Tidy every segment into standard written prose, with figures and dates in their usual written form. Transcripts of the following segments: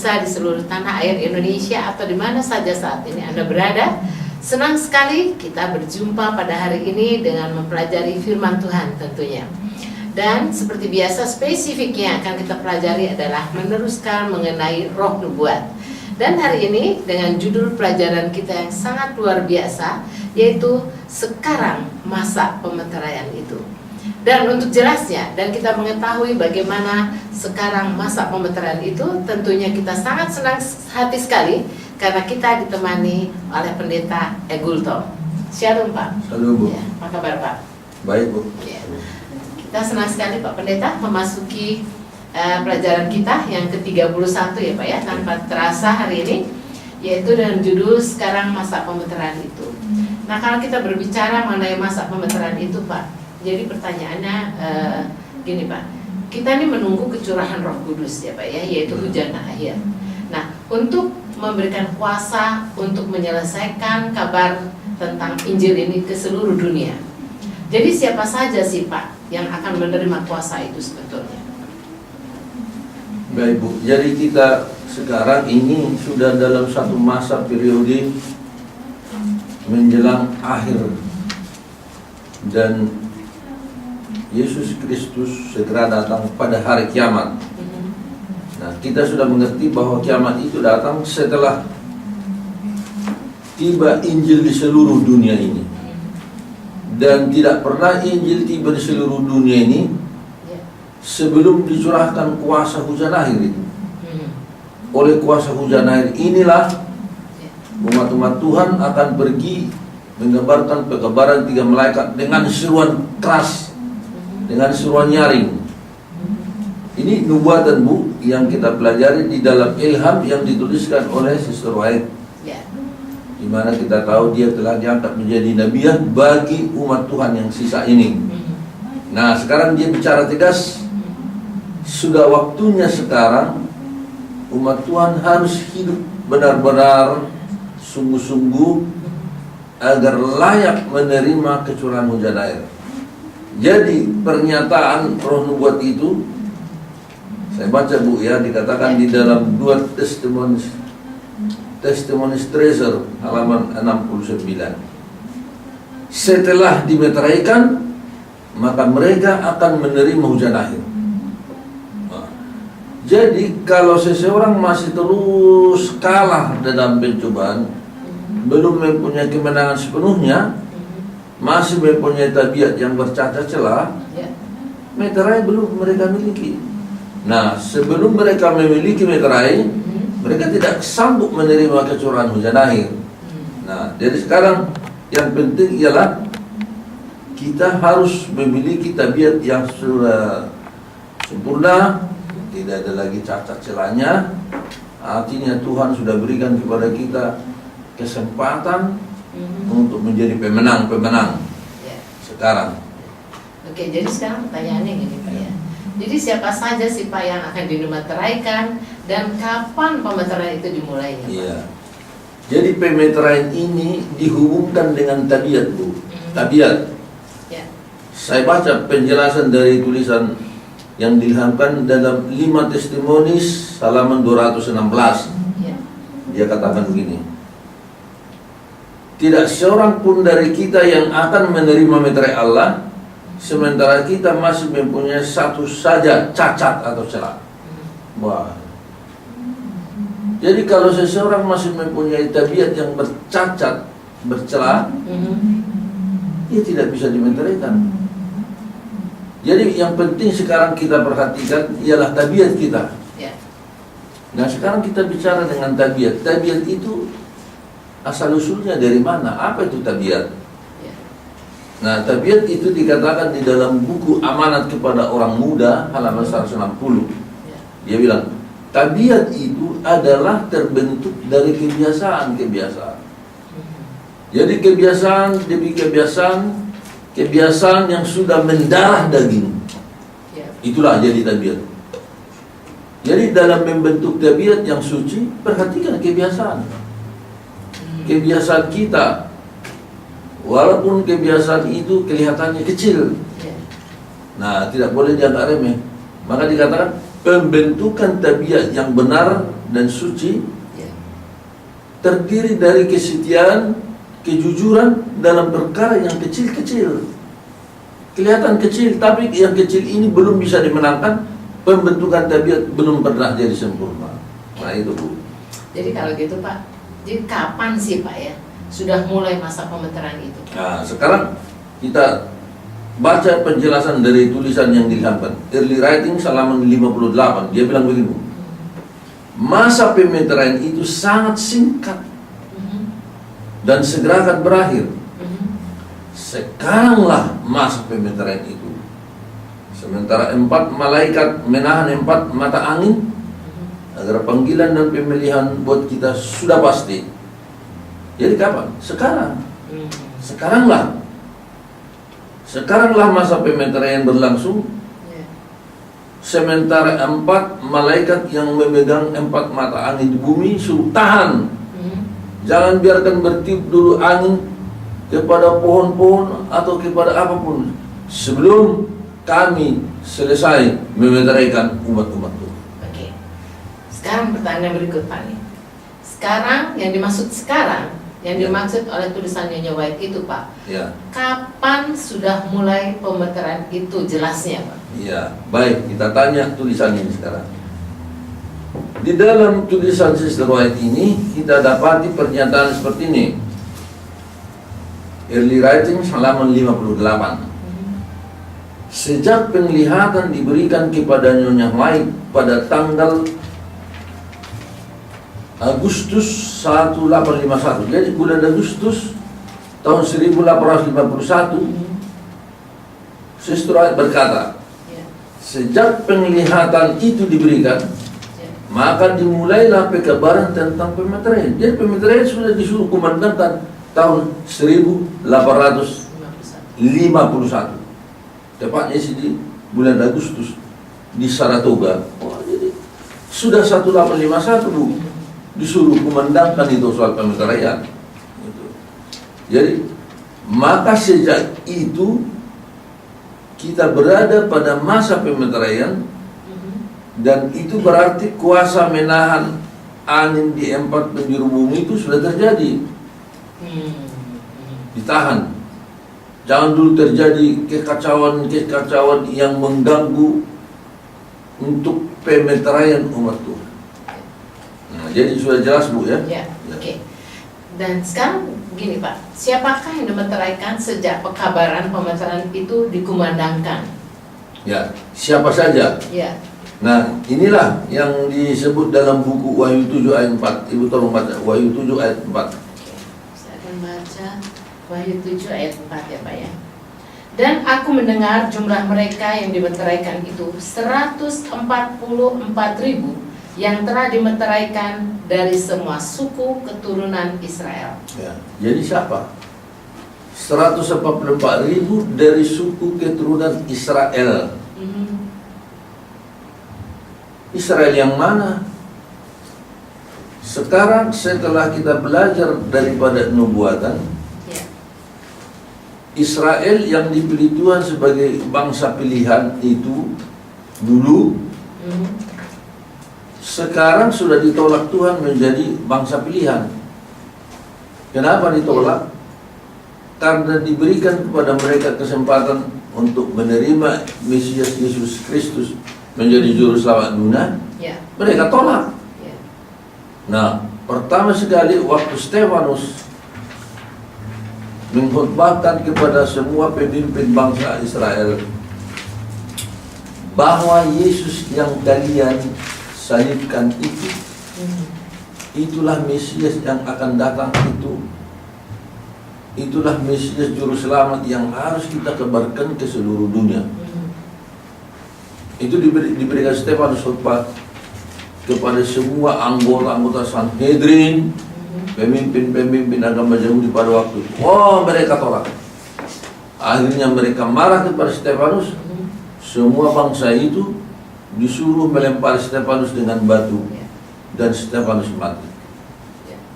pemirsa di seluruh tanah air Indonesia atau di mana saja saat ini Anda berada. Senang sekali kita berjumpa pada hari ini dengan mempelajari firman Tuhan tentunya. Dan seperti biasa spesifiknya akan kita pelajari adalah meneruskan mengenai roh nubuat. Dan hari ini dengan judul pelajaran kita yang sangat luar biasa, yaitu sekarang masa pemeteraian itu. Dan untuk jelasnya dan kita mengetahui bagaimana sekarang masa pemeteraian itu, tentunya kita sangat senang hati sekali karena kita ditemani oleh Pendeta Egulto. Shalom Pak. Halo Bu. Ya, apa kabar Pak? Baik Bu. Ya. Kita senang sekali Pak Pendeta memasuki pelajaran kita yang ke-31 ya Pak ya, tanpa terasa hari ini, yaitu dengan judul sekarang masa pemeteraian itu. Nah, kalau kita berbicara mengenai masa pemeteraian itu Pak, jadi pertanyaannya gini Pak, kita ini menunggu kecurahan Roh Kudus ya Pak ya, yaitu hujan akhir. Nah, untuk memberikan kuasa untuk menyelesaikan kabar tentang Injil ini ke seluruh dunia. Jadi siapa saja sih Pak yang akan menerima kuasa itu sebetulnya? Baik Bu, jadi kita sekarang ini sudah dalam satu masa periode menjelang akhir, dan Yesus Kristus segera datang pada hari kiamat. Nah, kita sudah mengerti bahwa kiamat itu datang setelah tiba Injil di seluruh dunia ini. Dan tidak pernah Injil tiba di seluruh dunia ini sebelum dicurahkan kuasa hujan akhir itu. Oleh kuasa hujan akhir inilah umat-umat Tuhan akan pergi mengabarkan pekabaran tiga malaikat dengan seruan keras, dengan seruan nyaring. Ini nubuatan Bu yang kita pelajari di dalam ilham yang dituliskan oleh Sister White, di mana kita tahu dia telah diangkat menjadi nabiah bagi umat Tuhan yang sisa ini. Nah, sekarang dia bicara tegas, sudah waktunya sekarang umat Tuhan harus hidup benar-benar sungguh-sungguh agar layak menerima kecurahan hujan air. Jadi pernyataan roh nubuat itu, saya baca Bu ya, dikatakan di dalam 2 Testimonies Treasure halaman 69. Setelah dimeteraikan, maka mereka akan menerima hujan akhir. Jadi kalau seseorang masih terus kalah dalam pencobaan, belum mempunyai kemenangan sepenuhnya, masih mempunyai tabiat yang bercacat celah, meterai belum mereka miliki. Nah, sebelum mereka memiliki meterai, mereka tidak sanggup menerima kecurahan hujan akhir. Nah, jadi sekarang yang penting ialah kita harus memiliki tabiat yang sudah sempurna, tidak ada lagi cacat celahnya. Artinya Tuhan sudah berikan kepada kita kesempatan untuk menjadi pemenang-pemenang sekarang. Oke, jadi sekarang pertanyaannya gini Pak ya. Jadi siapa saja sih Pak yang akan dimeteraikan dan kapan pemeteraian itu dimulai? Iya. Jadi pemeteraian ini dihubungkan dengan tabiat Bu. Tabiat. Ya. Saya baca penjelasan dari tulisan yang diilhamkan dalam 5 Testimonies halaman 216. Ya. Dia katakan begini: tidak seorang pun dari kita yang akan menerima meterai Allah, sementara kita masih mempunyai satu saja cacat atau celah. Wah. Jadi kalau seseorang masih mempunyai tabiat yang bercacat, bercelah, dia tidak bisa dimeteraikan. Jadi yang penting sekarang kita perhatikan ialah tabiat kita. Nah, sekarang kita bicara dengan tabiat. Tabiat itu asal usulnya dari mana? Apa itu tabiat? Nah, tabiat itu dikatakan di dalam buku Amanat kepada Orang Muda halaman 160. Dia bilang, tabiat itu adalah terbentuk dari kebiasaan-kebiasaan. Jadi kebiasaan demi kebiasaan yang sudah mendarah daging. Itulah jadi tabiat. Jadi dalam membentuk tabiat yang suci, perhatikan kebiasaan. Kebiasaan kita, walaupun kebiasaan itu kelihatannya kecil, nah tidak boleh dianggap remeh. Maka dikatakan pembentukan tabiat yang benar dan suci Ya. terdiri dari kesetiaan, kejujuran dalam perkara yang kecil-kecil. Kelihatan kecil, tapi yang kecil ini belum bisa dimenangkan. Pembentukan tabiat belum pernah jadi sempurna. Nah itu Bu. Jadi kalau gitu Pak, jadi kapan sih Pak ya sudah mulai masa pemeteran itu? Nah sekarang kita baca penjelasan dari tulisan yang dilakukan Early Writing halaman 58. Dia bilang begini, masa pemeteran itu sangat singkat dan segera akan berakhir. Sekaranglah masa pemeteran itu. Sementara 4 malaikat menahan 4 mata angin agar panggilan dan pemilihan buat kita sudah pasti. Jadi kapan? Sekarang. Sekaranglah masa pemeteran berlangsung. Sementara 4 malaikat yang memegang 4 mata angin di bumi suruh tahan. Jangan biarkan bertiup dulu angin kepada pohon-pohon atau kepada apapun sebelum kami selesai memeteraikan umat-umat Tuhan. Oke. Sekarang pertanyaan berikut Pak nih. Sekarang yang dimaksud dimaksud oleh tulisan Nyonya White itu Pak. Ya. Kapan sudah mulai pemeteran itu jelasnya Pak? Ya, baik, kita tanya tulisan ini sekarang. Di dalam tulisan Sister White ini kita dapati pernyataan seperti ini. Early Writing halaman 58. Sejak penglihatan diberikan kepada Nyonya White pada tanggal Agustus 1851. Jadi bulan Agustus tahun 1851, Sister White berkata, sejak penglihatan itu diberikan, maka dimulailah pekabaran tentang pemeteraian. Jadi pemeteraian sudah disuruh kumandangkan tahun 1851. Tepatnya di bulan Agustus di Saratoga. Oh, jadi sudah 1851 Bu disuruh kumandangkan itu soal pemeteraian. Jadi maka sejak itu kita berada pada masa pemeteraian, dan itu berarti kuasa menahan angin di 4 penjuru bumi itu sudah terjadi. Ditahan. Jangan dulu terjadi kekacauan yang mengganggu untuk pemeteraian umat Tuhan. Nah, jadi sudah jelas Bu ya? Ya. Oke. Dan sekarang gini Pak, siapakah yang dimeteraikan sejak pekabaran pemeteran itu dikumandangkan? Ya, siapa saja? Ya. Nah, inilah yang disebut dalam buku Wahyu 7 ayat 4. Ibu tolong baca Wahyu 7 ayat 4. Oke. Saya akan baca Wahyu 7 ayat 4 ya Pak ya. Dan aku mendengar jumlah mereka yang dimeteraikan itu 144.000 yang telah dimeteraikan dari semua suku keturunan Israel. Ya. Jadi siapa? 144.000 dari suku keturunan Israel. Israel yang mana? Sekarang setelah kita belajar daripada nubuatan, Israel yang dipilih Tuhan sebagai bangsa pilihan itu dulu, sekarang sudah ditolak Tuhan menjadi bangsa pilihan. Kenapa ditolak? Karena diberikan kepada mereka kesempatan untuk menerima Mesias Yesus Kristus menjadi juru selamat dunia, mereka tolak. Nah, pertama sekali waktu Stefanus mengkhotbahkan kepada semua pemimpin bangsa Israel bahwa Yesus yang kalian salibkan itu, itulah Mesias yang akan datang itulah Mesias juru selamat yang harus kita kabarkan ke seluruh dunia. Itu diberikan Stefanus khotbah kepada semua anggota Sanhedrin, pemimpin-pemimpin agama Yahudi pada waktu itu. Oh, mereka tolak. Akhirnya mereka marah kepada Stefanus. Semua bangsa itu disuruh melempar Stefanus dengan batu, dan Stefanus mati.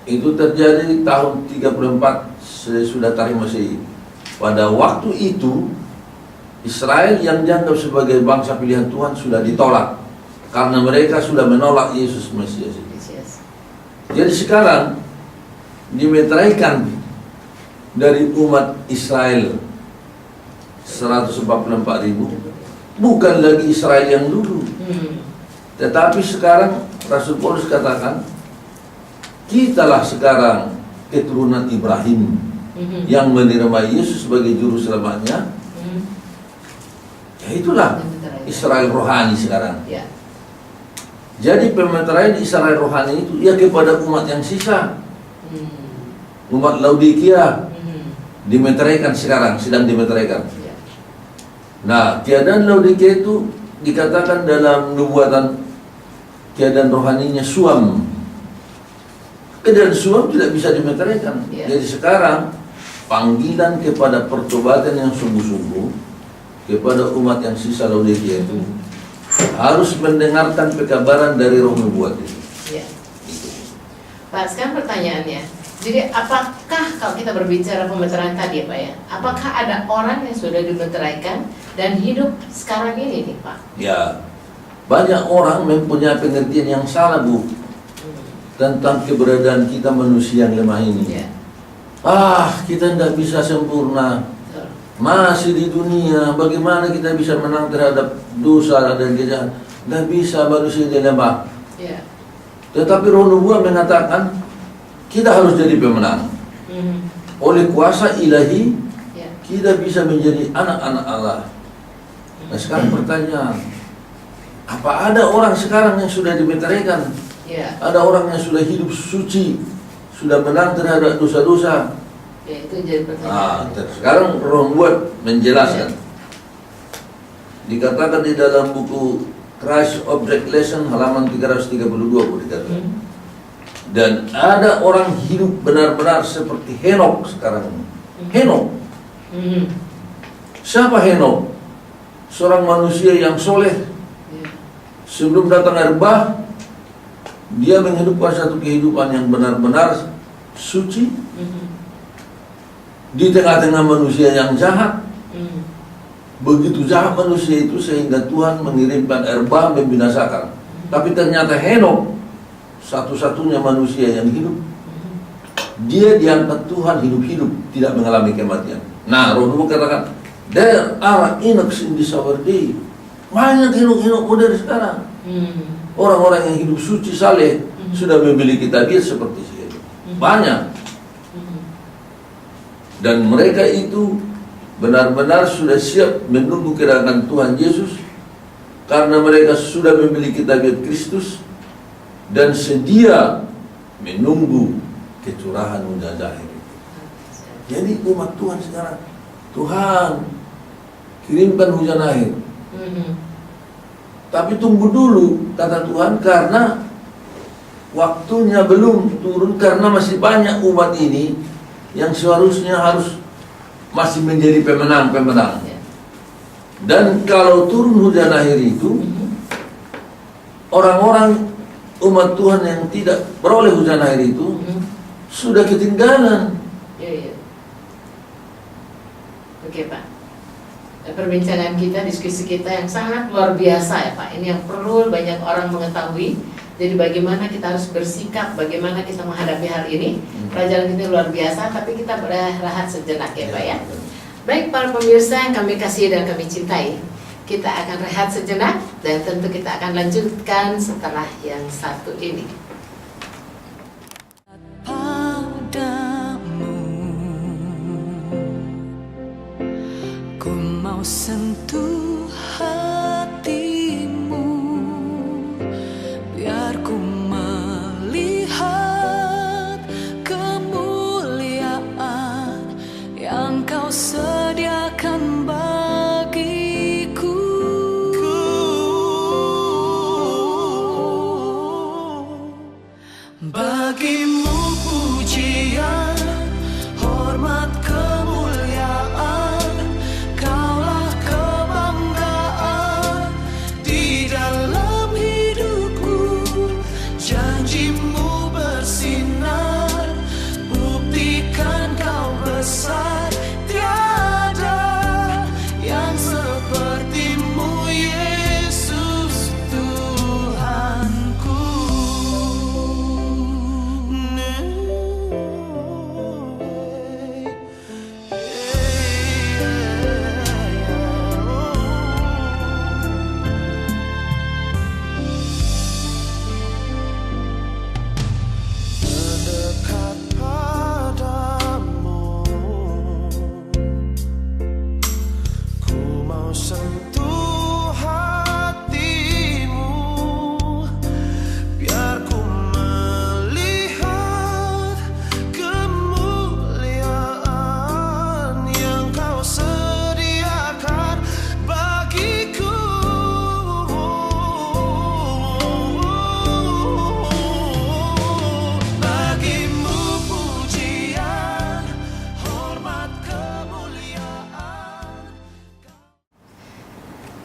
Itu terjadi tahun 34 sesudah Tarikh Masehi. Pada waktu itu Israel yang dianggap sebagai bangsa pilihan Tuhan sudah ditolak karena mereka sudah menolak Yesus Mesias itu. Jadi sekarang dimeteraikan dari umat Israel 144.000, bukan lagi Israel yang dulu. Tetapi sekarang Rasul Paulus katakan, kitalah sekarang keturunan Ibrahim yang menerima Yesus sebagai juru selamatnya. Ya itulah Israel rohani sekarang. Jadi pemeteraian Israel rohani itu ya kepada umat yang sisa. Umat Laodikia dimeteraikan sekarang, sedang dimeteraikan. Nah, keadaan Laodikia itu dikatakan dalam nubuatan keadaan rohaninya suam. Keadaan suam tidak bisa dimeteraikan. Jadi sekarang panggilan kepada pertobatan yang sungguh-sungguh kepada umat yang sisa Laodikia itu harus mendengarkan pekabaran dari roh nubuat itu. Pak, sekarang pertanyaannya, jadi apakah kalau kita berbicara pemeteraian tadi ya Pak ya, apakah ada orang yang sudah dimeteraikan dan hidup sekarang ini nih Pak? Ya, banyak orang mempunyai pengertian yang salah Bu tentang keberadaan kita manusia yang lemah ini. Kita tidak bisa sempurna, masih di dunia, bagaimana kita bisa menang terhadap dosa dan kejahatan? Tidak bisa, manusia yang lemah. Tetapi roh nubuat mengatakan kita harus jadi pemenang. Oleh kuasa ilahi kita bisa menjadi anak-anak Allah. Nah sekarang pertanyaan, apa ada orang sekarang yang sudah dimeteraikan? Ada orang yang sudah hidup suci, sudah menang terhadap dosa-dosa? Itu jadi pertanyaan. Sekarang roh nubuat menjelaskan. Dikatakan di dalam buku Christ Object Lesson halaman 332 dikatakan. Dan ada orang hidup benar-benar seperti Henok sekarang ini. Henok. Siapa Henok? Seorang manusia yang soleh. Sebelum datang air bah, dia menghidupkan satu kehidupan yang benar-benar suci di tengah-tengah manusia yang jahat. Begitu jahat manusia itu sehingga Tuhan mengirimkan air bah membinasakan. Tapi ternyata Henok satu-satunya manusia yang hidup. Dia diangkat Tuhan hidup-hidup, tidak mengalami kematian. Nah, roh nubuat katakan, there are Enochs in this our day. Banyak Enoch modern sekarang. Orang-orang yang hidup suci saleh sudah memiliki tabiat seperti itu. Banyak. Dan mereka itu benar-benar sudah siap menunggu kedatangan Tuhan Yesus karena mereka sudah memiliki tabiat Kristus dan sedia menunggu kecurahan hujan zahir. Jadi umat Tuhan sekarang, Tuhan kirimkan hujan akhir. Tapi tunggu dulu kata Tuhan, karena waktunya belum turun, karena masih banyak umat ini yang seharusnya harus masih menjadi pemenang-pemenang. Dan kalau turun hujan akhir itu, orang-orang umat Tuhan yang tidak beroleh hujan air itu sudah ketinggalan. Oke Pak, perbincangan kita, diskusi kita yang sangat luar biasa ya Pak. Ini yang perlu banyak orang mengetahui. Jadi bagaimana kita harus bersikap, bagaimana kita menghadapi hal ini. Pelajaran kita luar biasa, tapi kita berehat sejenak ya Pak ya. Baik para pemirsa yang kami kasih dan kami cintai, kita akan rehat sejenak dan tentu kita akan lanjutkan setelah yang satu ini. Padamu ku mau sentuh hatimu, biar ku melihat kemuliaan yang kau sediakan bagiku. Bagimu pujian, hormat, kemuliaan, Kaulah kebanggaan di dalam hidupku. Janjimu bersinar, buktikan kau besar. Tiada yang sepertimu, Yesus Tuhanku.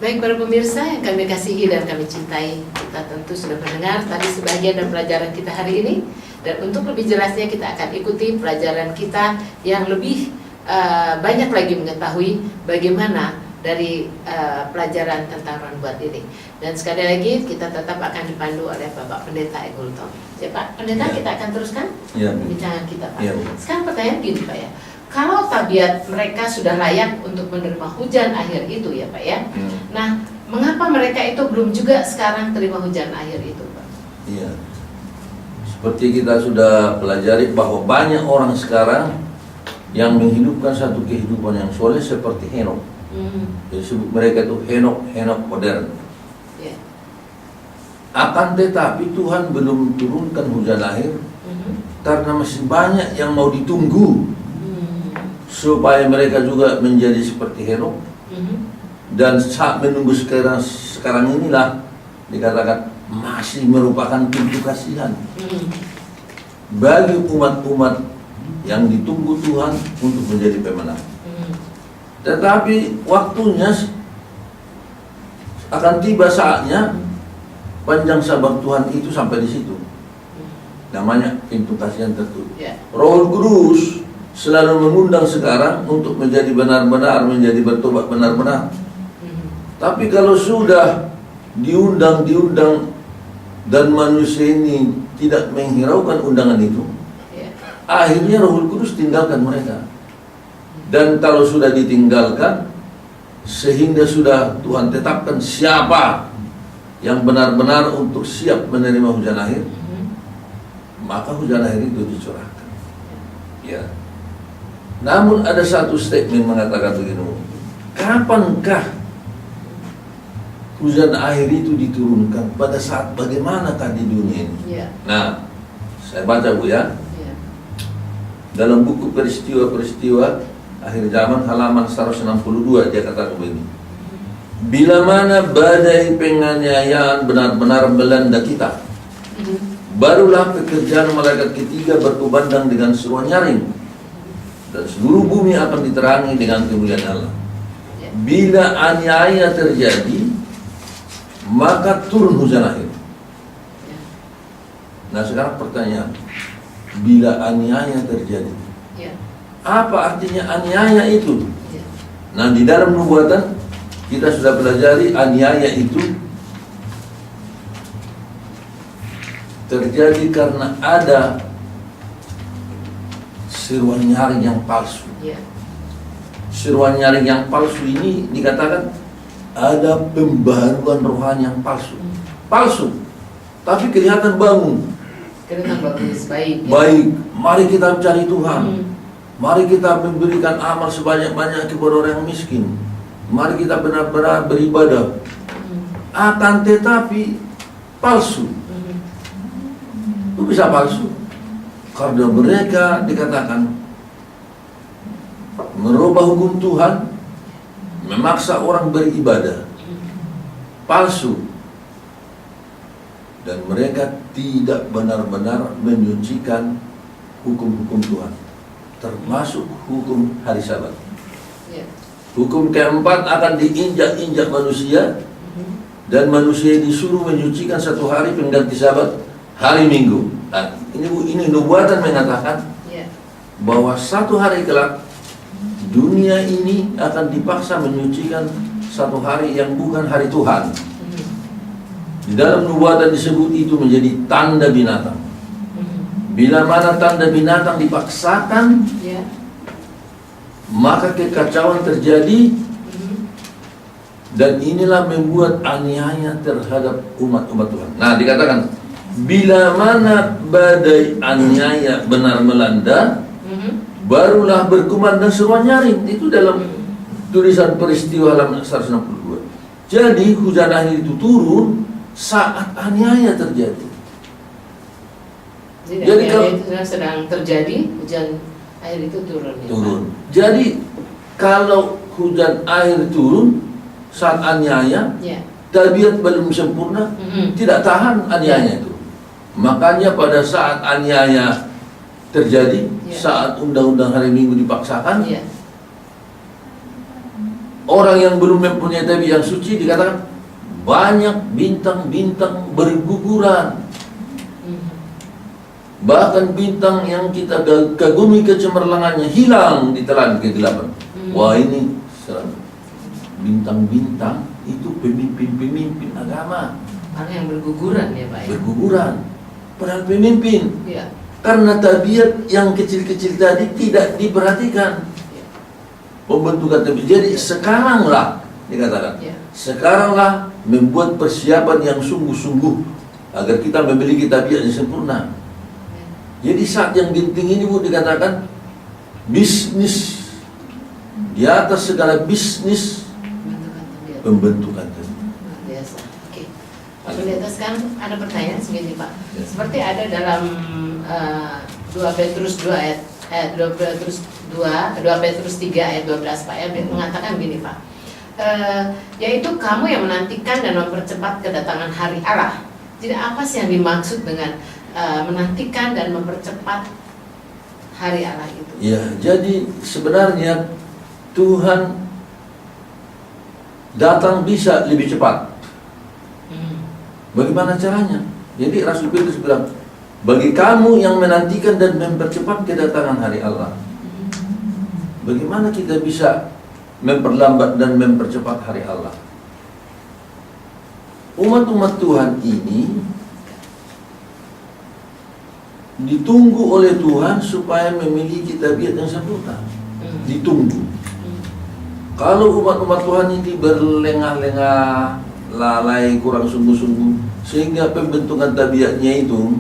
Baik para pemirsa yang kami kasihi dan kami cintai, kita tentu sudah mendengar tadi sebagian dari pelajaran kita hari ini. Dan untuk lebih jelasnya kita akan ikuti pelajaran kita yang lebih banyak lagi mengetahui bagaimana dari pelajaran tentang Ranbuat ini. Dan sekali lagi kita tetap akan dipandu oleh Bapak Pendeta Egul Tom. Ya Pak Pendeta, kita akan teruskan pembicaraan kita Pak. Sekarang pertanyaan gini Pak ya, kalau tabiat mereka sudah layak untuk menerima hujan akhir itu ya Pak ya, nah mengapa mereka itu belum juga sekarang terima hujan akhir itu Pak? Iya, seperti kita sudah pelajari bahwa banyak orang sekarang yang menghidupkan satu kehidupan yang soleh seperti Henok. Jadi sebut mereka itu Henok modern. Yeah. Akan tetapi Tuhan belum turunkan hujan akhir karena masih banyak yang mau ditunggu supaya mereka juga menjadi seperti Henok. Dan saat menunggu sekarang inilah dikatakan masih merupakan pintu kasihan bagi umat-umat yang ditunggu Tuhan untuk menjadi pemenang. Tetapi waktunya akan tiba saatnya panjang sabar Tuhan itu sampai di situ. Namanya pintu kasihan tertutup. Roh Kudus selalu mengundang sekarang untuk menjadi benar-benar, menjadi bertobat benar-benar. Tapi kalau sudah diundang dan manusia ini tidak menghiraukan undangan itu, akhirnya Roh Kudus tinggalkan mereka. Dan kalau sudah ditinggalkan, sehingga sudah Tuhan tetapkan siapa yang benar-benar untuk siap menerima hujan akhir, maka hujan akhir itu dicurahkan. Ya. Namun ada satu statement mengatakan begini, kapankah hujan akhir itu diturunkan? Pada saat bagaimanakah di dunia ini? Nah, saya baca Bu ya. Dalam buku peristiwa-peristiwa akhir zaman halaman 162 dia katakan begini. Bila mana badai penganiayaan benar-benar melanda kita, barulah pekerjaan malaikat ketiga berkumandang dengan seruan nyaring, dan seluruh bumi akan diterangi dengan kemuliaan Allah. Bila aniaya terjadi, maka turun hujan akhir. Nah sekarang pertanyaan, bila aniaya terjadi, apa artinya aniaya itu? Nah di dalam nubuatan kita sudah pelajari aniaya itu terjadi karena ada seruan nyaring yang palsu. Seruan nyaring yang palsu ini dikatakan ada pembaharuan rohani yang palsu. Palsu, tapi kelihatan bangun. Kelihatan bagus, baik. Baik, mari kita cari Tuhan. Mari kita memberikan amal sebanyak-banyak kepada orang yang miskin. Mari kita benar-benar beribadah. Akan tetapi palsu. Itu bisa palsu karena mereka dikatakan merubah hukum Tuhan, memaksa orang beribadah. Palsu. Dan mereka tidak benar-benar menyucikan hukum-hukum Tuhan, termasuk hukum hari Sabat. Hukum keempat akan diinjak-injak manusia, dan manusia disuruh menyucikan satu hari pengganti Sabat, hari Minggu. Nah, ini nubuatan mengatakan bahwa satu hari kelak dunia ini akan dipaksa menyucikan satu hari yang bukan hari Tuhan. Di dalam nubuatan disebut itu menjadi tanda binatang. Bila mana tanda binatang dipaksakan, maka kekacauan terjadi, dan inilah membuat aniaya terhadap umat-umat Tuhan. Nah dikatakan bila mana badai aniaya benar melanda, barulah berkumandang seruan nyaring. Itu dalam tulisan peristiwa halaman 162. Jadi hujan akhir itu turun saat aniaya terjadi. Jadi kalau itu sedang terjadi, hujan air itu turun. Jadi kalau hujan air turun saat aniaya, tabiat belum sempurna, tidak tahan aniaya itu. Makanya pada saat aniaya terjadi, saat undang-undang hari Minggu dipaksakan, orang yang belum mempunyai tabiat yang suci dikatakan banyak bintang-bintang berguguran. Bahkan bintang yang kita kagumi kecemerlangannya hilang di telan kegelapan. Wah, ini bintang-bintang itu pemimpin-pemimpin agama. Orang yang berguguran ya Pak ya? Berguguran, padahal pemimpin. Ya. Karena tabiat yang kecil-kecil tadi tidak diperhatikan. Pembentukan tabiat. Jadi sekaranglah dikatakan, Ya. sekaranglah membuat persiapan yang sungguh-sungguh agar kita memiliki tabiat yang sempurna. Jadi saat yang genting ini Bu dikatakan bisnis di atas segala bisnis pembentukan tabiat. Luar biasa. Oke. Pak Pendeta, sekarang ada pertanyaan segini Pak. Ya. Seperti ada dalam 2 Petrus 2 ayat 2 Petrus 3 ayat 12 Pak ya, mengatakan begini Pak. Yaitu kamu yang menantikan dan mempercepat kedatangan hari Allah. Jadi apa sih yang dimaksud dengan menantikan dan mempercepat hari Allah itu? Ya, jadi sebenarnya Tuhan datang bisa lebih cepat. Bagaimana caranya? Jadi Rasul Petrus bilang, bagi kamu yang menantikan dan mempercepat kedatangan hari Allah. Bagaimana kita bisa memperlambat dan mempercepat hari Allah? Umat-umat Tuhan ini ditunggu oleh Tuhan supaya memiliki tabiat yang sempurna. Ditunggu. Kalau umat-umat Tuhan ini berlengah-lengah, lalai, kurang sungguh-sungguh, sehingga pembentukan tabiatnya itu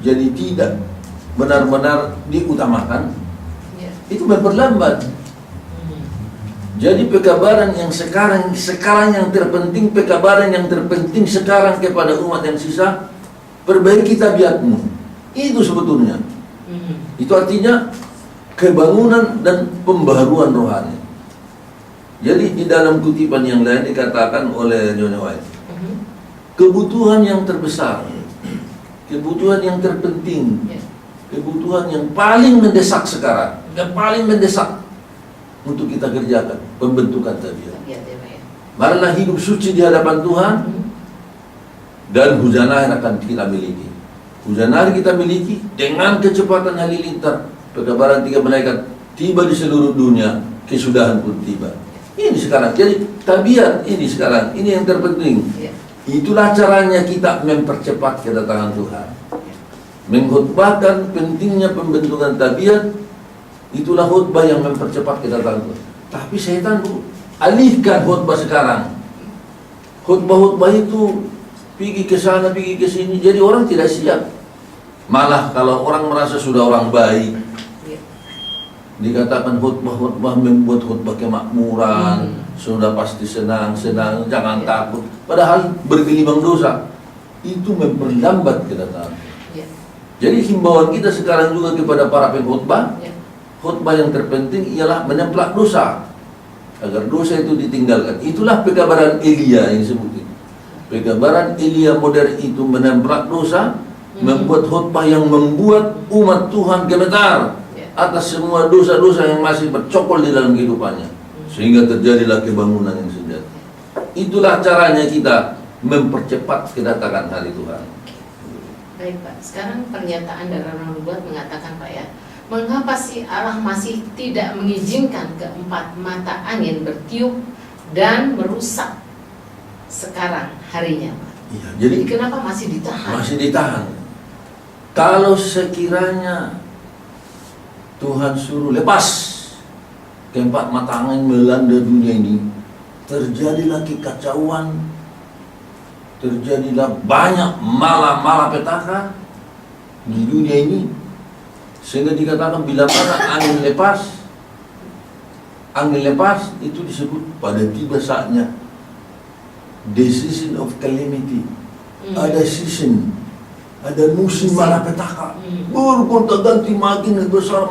jadi tidak benar-benar diutamakan, itu memperlambat. Jadi pekabaran yang sekarang yang terpenting, pekabaran yang terpenting sekarang kepada umat yang sisa, perbaiki tabiatmu. Itu sebetulnya. Itu artinya kebangunan dan pembaharuan rohani. Jadi di dalam kutipan yang lain dikatakan oleh John White, kebutuhan yang terbesar, kebutuhan yang terpenting, kebutuhan yang paling mendesak sekarang, yang paling mendesak untuk kita kerjakan, pembentukan tabiat. Marilah hidup suci di hadapan Tuhan, dan hujanah yang akan kita miliki. Hujanah kita miliki dengan kecepatan halilintar. Pekabaran 3 malaikat tiba di seluruh dunia, kesudahan pun tiba. Ini sekarang. Jadi tabiat ini sekarang, ini yang terpenting. Itulah caranya kita mempercepat kedatangan Tuhan. Mengkhotbahkan pentingnya pembentukan tabiat. Itulah khotbah yang mempercepat kedatangan Tuhan. Tapi setan alihkan khotbah sekarang. Khotbah-khotbah itu pergi ke sana, pergi ke sini, jadi orang tidak siap. Malah kalau orang merasa sudah orang baik, dikatakan khotbah-khotbah membuat khotbah kemakmuran, sudah pasti senang, jangan takut. Padahal bergelimang dosa. Itu memperlambat kedatangan. Jadi himbauan kita sekarang juga kepada para pengkhotbah, khotbah yang terpenting ialah menyemplak dosa, agar dosa itu ditinggalkan. Itulah pekabaran Elia yang disebut. Pekabaran Elia modern itu menemplak dosa, membuat khotbah yang membuat umat Tuhan gemetar atas semua dosa-dosa yang masih bercokol di dalam kehidupannya, sehingga terjadilah kebangunan yang sejati. Itulah caranya kita mempercepat kedatangan hari Tuhan. Baik Pak, sekarang pernyataan dari orang nubuat mengatakan Pak ya, mengapa sih Allah masih tidak mengizinkan keempat mata angin bertiup dan merusak sekarang harinya Pak? Ya, jadi kenapa masih ditahan? Masih ditahan. Kalau sekiranya Tuhan suruh lepas keempat mata angin melanda dunia ini, terjadilah kekacauan, terjadilah banyak malapetaka di dunia ini, sehingga dikatakan bila mana angin lepas itu disebut pada tiba saatnya. The season of calamity. Ada season, ada musim malapetaka. Bergonta-ganti makin besar.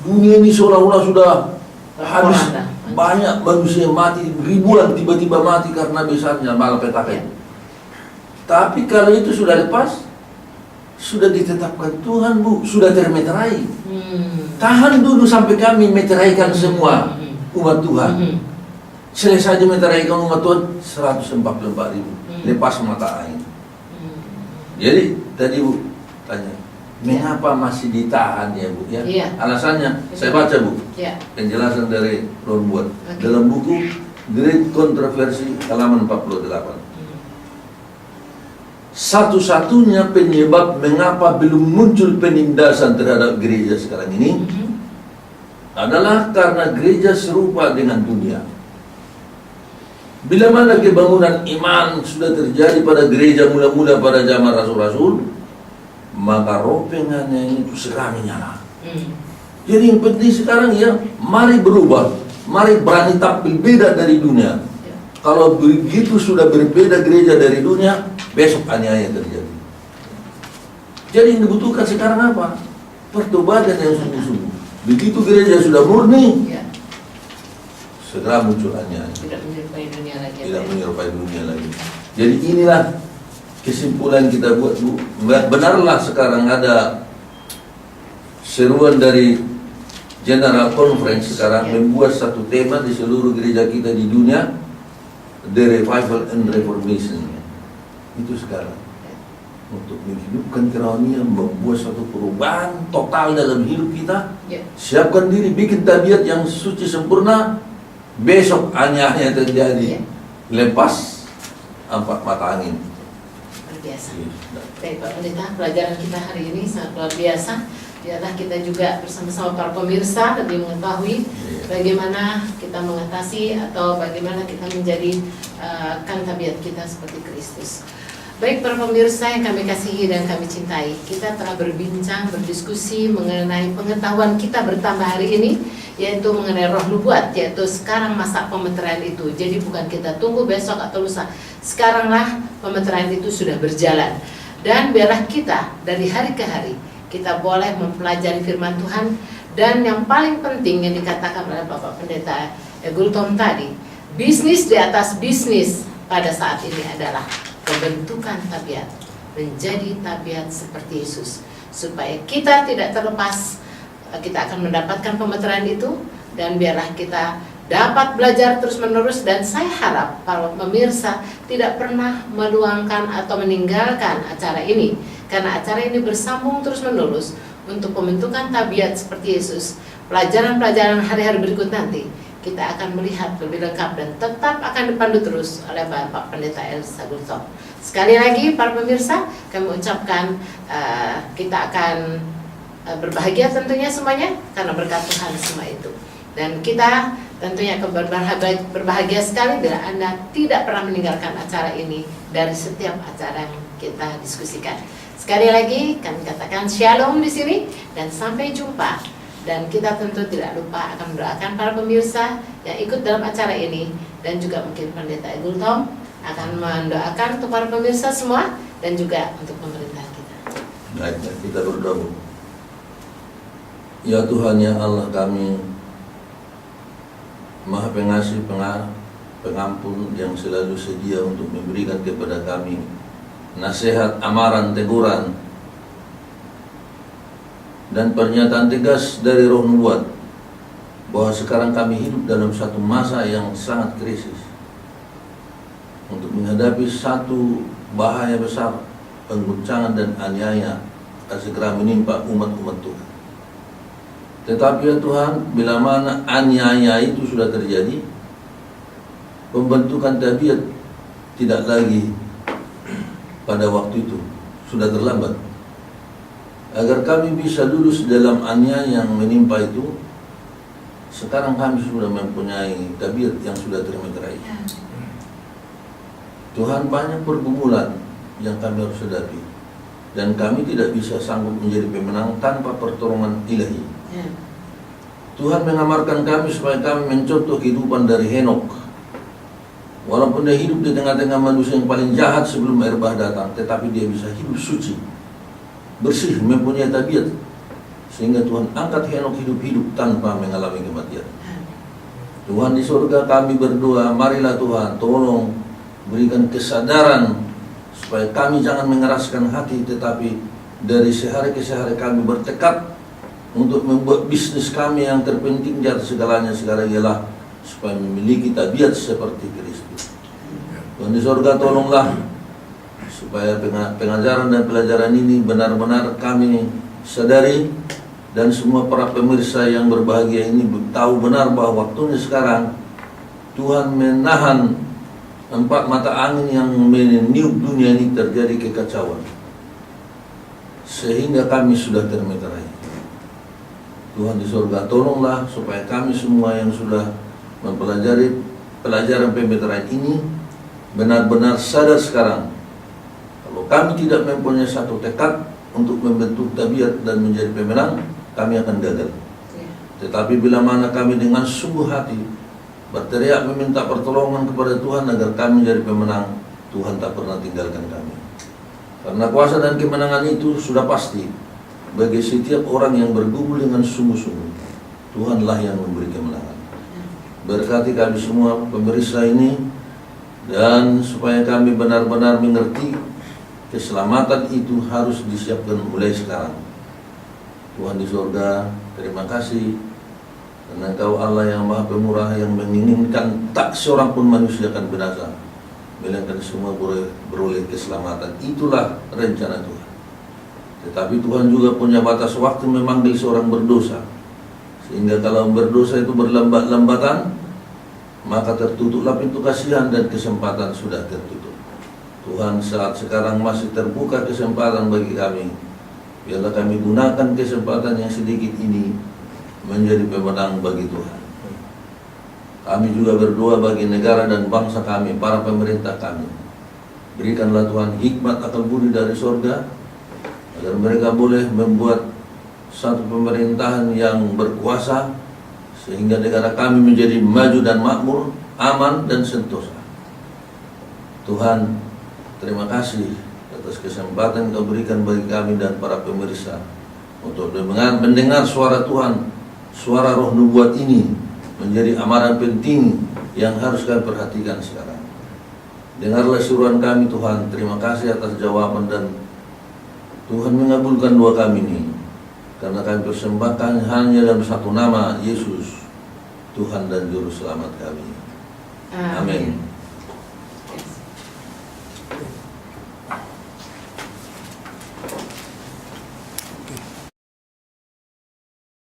Dunia ini seolah-olah sudah habis. Banyak manusia mati, ribuan tiba-tiba mati karena besarnya malapetaka itu. Tapi kalau itu sudah lepas, sudah ditetapkan Tuhan, Bu, sudah termeterai. Tahan dulu sampai kami meteraikan semua umat Tuhan. Selesai meteraikan umat Tuhan 144.000, lepas mata air. Jadi tadi Bu tanya, mengapa masih ditahan ya Bu ya? Iya. Alasannya saya baca Bu, Ya. penjelasan dari Ron Wood Oke. dalam buku Great Controversy halaman 48. Satu-satunya penyebab mengapa belum muncul penindasan terhadap gereja sekarang ini adalah karena gereja serupa dengan dunia. Bila mana kebangunan iman sudah terjadi pada gereja mula-mula pada zaman rasul-rasul, maka roh pengannya itu segera menyala. Jadi yang penting sekarang ya, mari berubah, mari berani tampil beda dari dunia. Kalau begitu sudah berbeda gereja dari dunia, besok aniaya terjadi. Jadi yang dibutuhkan sekarang apa? Pertobatan yang sungguh-sungguh. Begitu gereja sudah murni, Ya. segera muncul aniaya. Tidak menyerupai dunia lagi. Tidak menyerupai dunia lagi. Jadi inilah kesimpulan kita buat Bu. Benarlah sekarang ada seruan dari General Conference sekarang membuat satu tema di seluruh gereja kita di dunia, The Revival and Reformation. Itu sekarang untuk menghidupkan kerohanian, membuat satu perubahan total dalam hidup kita. Ya. Siapkan diri, bikin tabiat yang suci sempurna. Besok hanya terjadi. Ya. Lepas mata angin. Luar biasa. Baik Pak Pendeta, pelajaran kita hari ini sangat luar biasa. Biarlah kita juga bersama-sama para pemirsa lebih mengetahui bagaimana kita mengatasi atau bagaimana kita menjadi kan tabiat kita seperti Kristus. Baik para pemirsa yang kami kasihi dan kami cintai, kita telah berbincang, berdiskusi mengenai pengetahuan kita bertambah hari ini, yaitu mengenai roh nubuat, yaitu sekarang masa pemeteraian itu. Jadi bukan kita tunggu besok atau lusa, sekaranglah pemeteraian itu sudah berjalan. Dan biarlah kita dari hari ke hari kita boleh mempelajari firman Tuhan. Dan yang paling penting yang dikatakan oleh Bapak Pendeta Egultom tadi, bisnis di atas bisnis pada saat ini adalah pembentukan tabiat menjadi tabiat seperti Yesus, supaya kita tidak terlepas, kita akan mendapatkan pemeteraian itu. Dan biarlah kita dapat belajar terus-menerus. Dan saya harap para pemirsa tidak pernah meluangkan atau meninggalkan acara ini, karena acara ini bersambung terus-menerus untuk pembentukan tabiat seperti Yesus. Pelajaran-pelajaran hari-hari berikut nanti kita akan melihat lebih lengkap dan tetap akan dipandu terus oleh Bapak Pendeta Elsa Gultom. Sekali lagi para pemirsa, kami ucapkan kita akan berbahagia tentunya semuanya, karena berkat Tuhan semua itu. Dan kita tentunya akan berbahagia sekali bila Anda tidak pernah meninggalkan acara ini dari setiap acara yang kita diskusikan. Sekali lagi kami katakan shalom di sini dan sampai jumpa. Dan kita tentu tidak lupa akan mendoakan para pemirsa yang ikut dalam acara ini, dan juga mungkin Pendeta Egultom akan mendoakan untuk para pemirsa semua dan juga untuk pemerintah kita. Baik, kita berdoa. Ya Tuhan, ya Allah kami, Maha Pengasih, Pengampun yang selalu sedia untuk memberikan kepada kami nasihat, amaran, teguran, dan pernyataan tegas dari roh nubuat bahwa sekarang kami hidup dalam satu masa yang sangat krisis untuk menghadapi satu bahaya besar, pengguncangan dan aniaya akan segera menimpa umat-umat Tuhan. Tetapi ya Tuhan, bila mana aniaya itu sudah terjadi, pembentukan tabiat tidak lagi pada waktu itu, sudah terlambat. Agar kami bisa lulus dalam aniaya yang menimpa itu, sekarang kami sudah mempunyai tabiat yang sudah termeterai. Tuhan, banyak pergumulan yang kami harus hadapi, dan kami tidak bisa sanggup menjadi pemenang tanpa pertolongan ilahi. Tuhan mengamarkan kami supaya kami mencontoh kehidupan dari Henok. Walaupun dia hidup di tengah-tengah manusia yang paling jahat sebelum air bah datang, tetapi dia bisa hidup suci, bersih, mempunyai tabiat, sehingga Tuhan angkat Henok hidup-hidup tanpa mengalami kematian. Tuhan di surga, kami berdoa, marilah Tuhan tolong berikan kesadaran supaya kami jangan mengeraskan hati, tetapi dari sehari ke sehari kami bertekad untuk membuat bisnis kami yang terpenting di atas segalanya sekarang ialah supaya memiliki tabiat seperti Kristus. Tuhan di sorga tolonglah supaya pengajaran dan pelajaran ini benar-benar kami sadari, dan semua para pemirsa yang berbahagia ini tahu benar bahwa waktunya sekarang Tuhan menahan 4 mata angin yang meniup dunia ini terjadi kekacauan, sehingga kami sudah termeterai. Tuhan di surga tolonglah supaya kami semua yang sudah mempelajari pelajaran pemeterai ini benar-benar sadar sekarang kalau kami tidak mempunyai satu tekad untuk membentuk tabiat dan menjadi pemenang, kami akan gagal. Tetapi bila mana kami dengan sungguh hati berteriak meminta pertolongan kepada Tuhan agar kami menjadi pemenang, Tuhan tak pernah tinggalkan kami. Karena kuasa dan kemenangan itu sudah pasti bagi setiap orang yang bergumul dengan sungguh-sungguh. Tuhanlah yang memberi kemenangan. Berkati kami semua pemirsa ini, dan supaya kami benar-benar mengerti keselamatan itu harus disiapkan mulai sekarang. Tuhan di surga, terima kasih karena Engkau Allah yang Maha Pemurah, yang menginginkan tak seorang pun manusia akan binasa, melainkan semua beroleh keselamatan. Itulah rencana Tuhan. Tetapi Tuhan juga punya batas waktu memanggil seorang berdosa, sehingga kalau berdosa itu berlambat-lambatan, maka tertutuplah pintu kasihan dan kesempatan sudah tertutup. Tuhan, saat sekarang masih terbuka kesempatan bagi kami, biarlah kami gunakan kesempatan yang sedikit ini menjadi pemenang bagi Tuhan. Kami juga berdoa bagi negara dan bangsa kami, para pemerintah kami. Berikanlah Tuhan hikmat akal budi dari sorga, agar mereka boleh membuat satu pemerintahan yang berkuasa, sehingga negara kami menjadi maju dan makmur, aman dan sentosa. Tuhan, terima kasih atas kesempatan Kau berikan bagi kami dan para pemirsa untuk mendengar suara Tuhan. Suara roh nubuat ini menjadi amaran penting yang harus kami perhatikan sekarang. Dengarlah seruan kami Tuhan. Terima kasih atas jawaban, dan Tuhan mengabulkan doa kami ini, karena kami persembahkan hanya dalam satu nama, Yesus, Tuhan dan Juru Selamat kami. Amin.